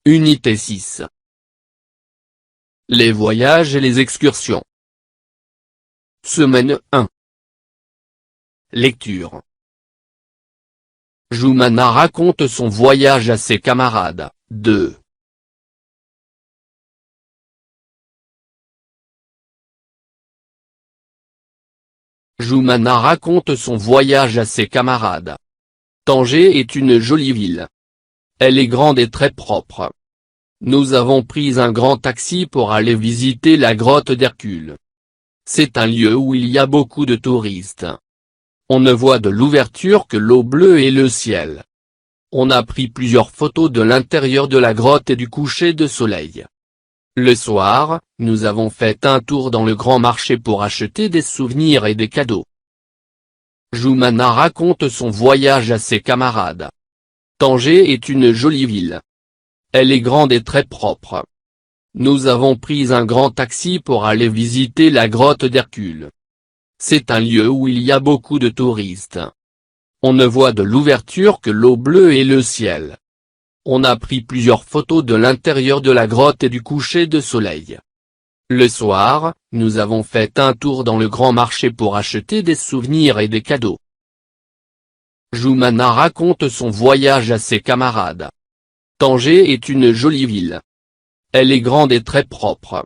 Unité 6. Les voyages et les excursions. Semaine 1. Lecture. Joumana raconte son voyage à ses camarades. 2. Joumana raconte son voyage à ses camarades. Tanger est une jolie ville. Elle est grande et très propre. Nous avons pris un grand taxi pour aller visiter la grotte d'Hercule. C'est un lieu où il y a beaucoup de touristes. On ne voit de l'ouverture que l'eau bleue et le ciel. On a pris plusieurs photos de l'intérieur de la grotte et du coucher de soleil. Le soir, nous avons fait un tour dans le grand marché pour acheter des souvenirs et des cadeaux. Joumana raconte son voyage à ses camarades. Tanger est une jolie ville. Elle est grande et très propre. Nous avons pris un grand taxi pour aller visiter la grotte d'Hercule. C'est un lieu où il y a beaucoup de touristes. On ne voit de l'ouverture que l'eau bleue et le ciel. On a pris plusieurs photos de l'intérieur de la grotte et du coucher de soleil. Le soir, nous avons fait un tour dans le grand marché pour acheter des souvenirs et des cadeaux. Joumana raconte son voyage à ses camarades. Tanger est une jolie ville. Elle est grande et très propre.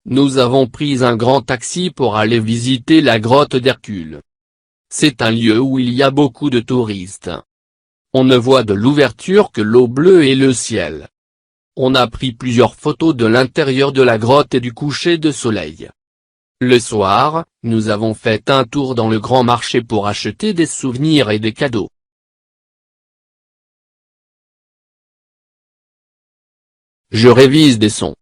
Nous avons pris un grand taxi pour aller visiter la grotte d'Hercule. C'est un lieu où il y a beaucoup de touristes. On ne voit de l'ouverture que l'eau bleue et le ciel. On a pris plusieurs photos de l'intérieur de la grotte et du coucher de soleil. Le soir, nous avons fait un tour dans le grand marché pour acheter des souvenirs et des cadeaux. Je révise des sons.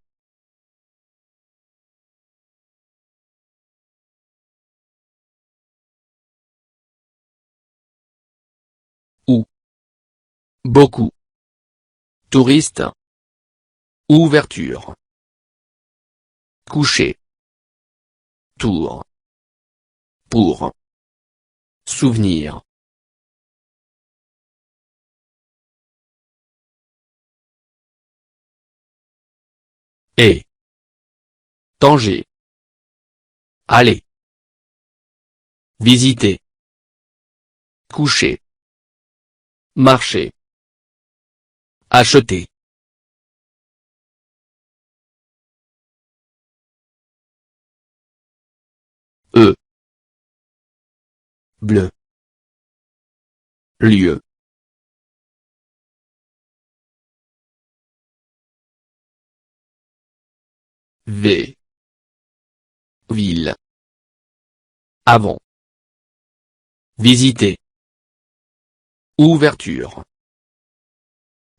Où. Beaucoup. Touristes. Ouverture. Coucher. Tour. Pour. Souvenir. Et. Tanger. Aller. Visiter. Coucher. Marcher. Acheter. E. Bleu. Lieu. V. Ville. Avant. Visiter. Ouverture.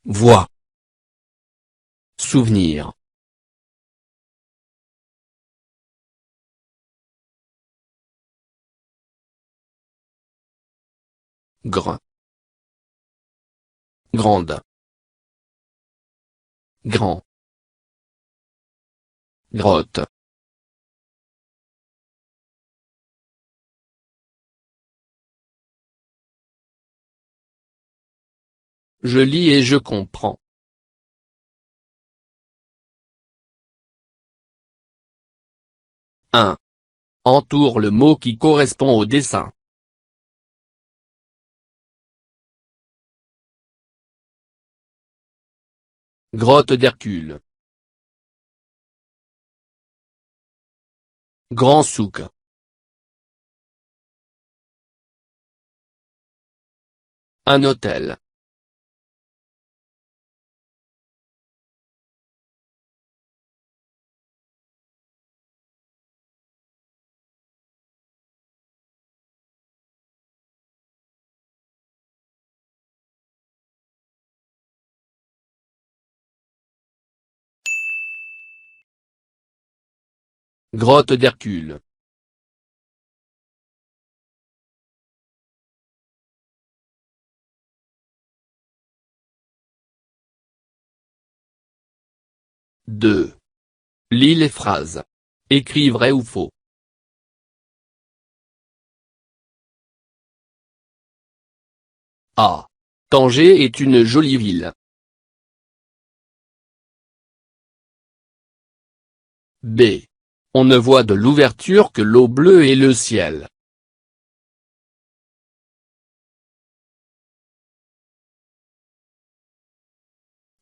Voix. Souvenir. Grand. Grande. Grand. Grotte. Je lis et je comprends. 1. Entoure le mot qui correspond au dessin. Grotte d'Hercule. Grand souk. Un hôtel. Grotte d'Hercule. Deux. Lis les phrases. Écris vrai ou faux. A. Tanger est une jolie ville. B. On ne voit de l'ouverture que l'eau bleue et le ciel.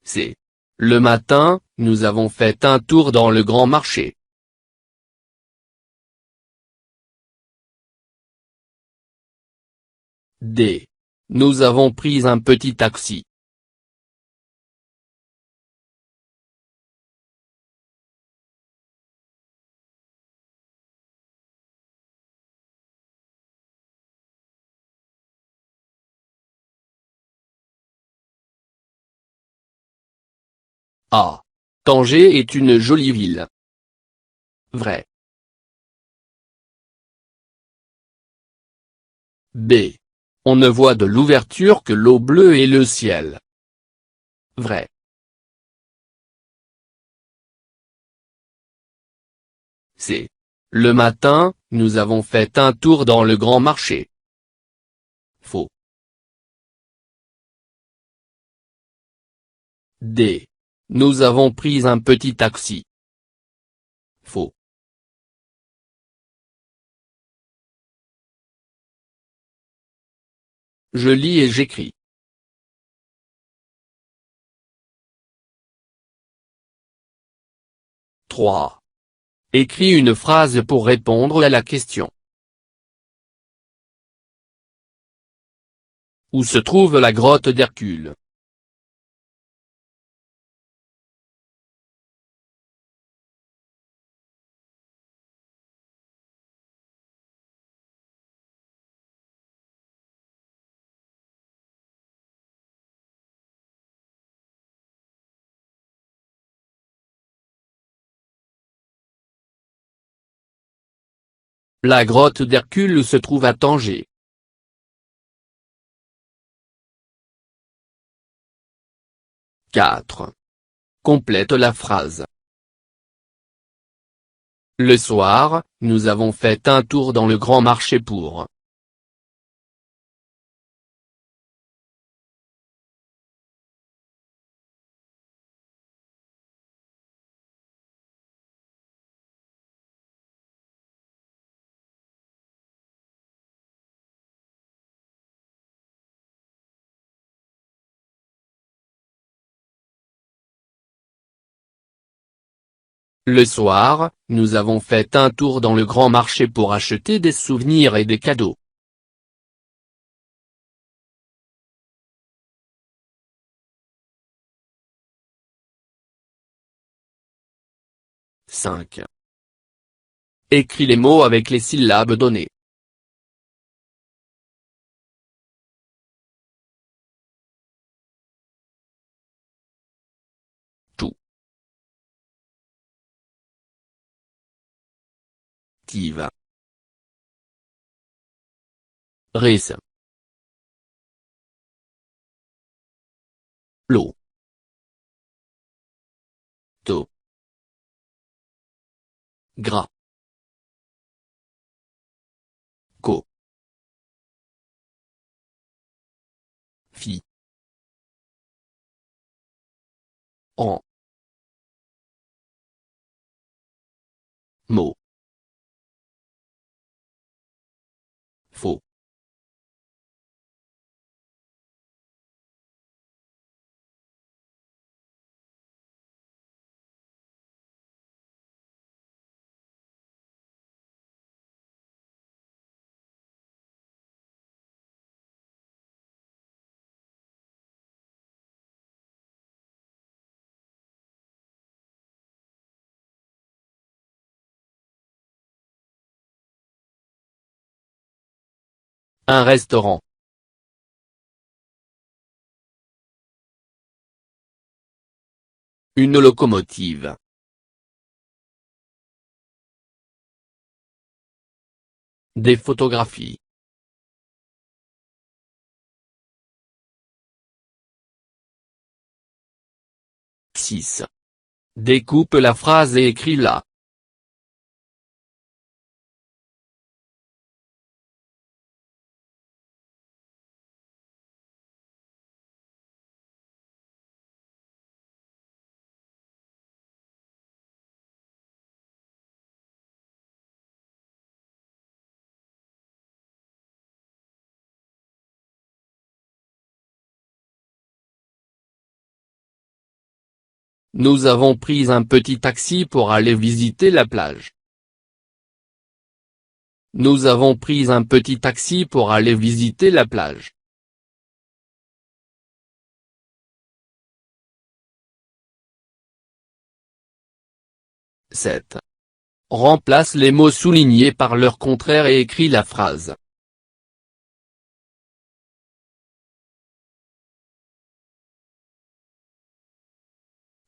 C. Le matin, nous avons fait un tour dans le grand marché. D. Nous avons pris un petit taxi. A. Tanger est une jolie ville. Vrai. B. On ne voit de l'ouverture que l'eau bleue et le ciel. Vrai. C. Le matin, nous avons fait un tour dans le grand marché. Faux. D. Nous avons pris un petit taxi. Faux. Je lis et j'écris. 3. Écris une phrase pour répondre à la question. Où se trouve la grotte d'Hercule? La grotte d'Hercule se trouve à Tanger. 4. Complète la phrase. Le soir, nous avons fait un tour dans le grand marché pour. Le soir, nous avons fait un tour dans le grand marché pour acheter des souvenirs et des cadeaux. « 5. Écris les mots avec les syllabes données. Tout. Tive. Res. L'eau. To. Gras. Co. Fi. En. Mot. Faux. Un restaurant. Une locomotive. Des photographies. 6. Découpe la phrase et écris-la. Nous avons pris un petit taxi pour aller visiter la plage. Nous avons pris un petit taxi pour aller visiter la plage. 7. Remplace les mots soulignés par leur contraire et écris la phrase.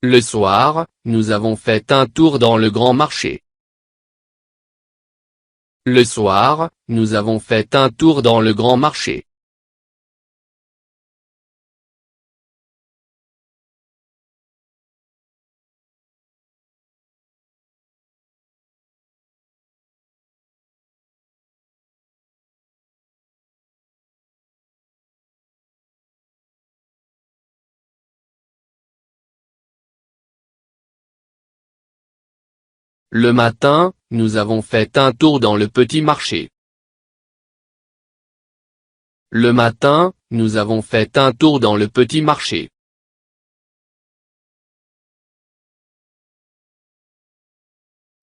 Le soir, nous avons fait un tour dans le grand marché. Le soir, nous avons fait un tour dans le grand marché. Le matin, nous avons fait un tour dans le petit marché. Le matin, nous avons fait un tour dans le petit marché.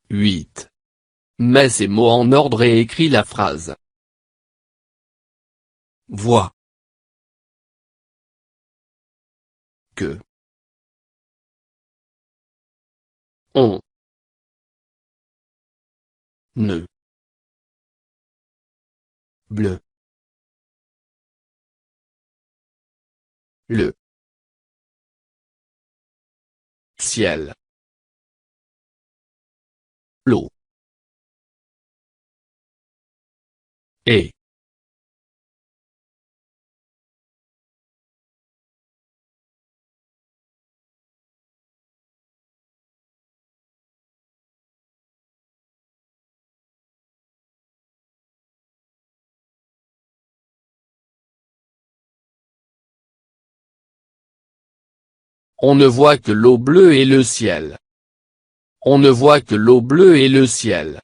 8. Mets ces mots en ordre et écris la phrase. Vois. Que. On. Ne. Bleu. Le. Ciel. L'eau. Et. On ne voit que l'eau bleue et le ciel. On ne voit que l'eau bleue et le ciel.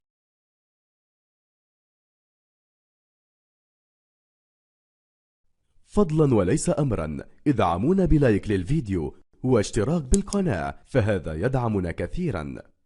فضلا وليس أمرا ادعمونا بلايك للفيديو واشتراك بالقناة، فهذا يدعمنا كثيرا.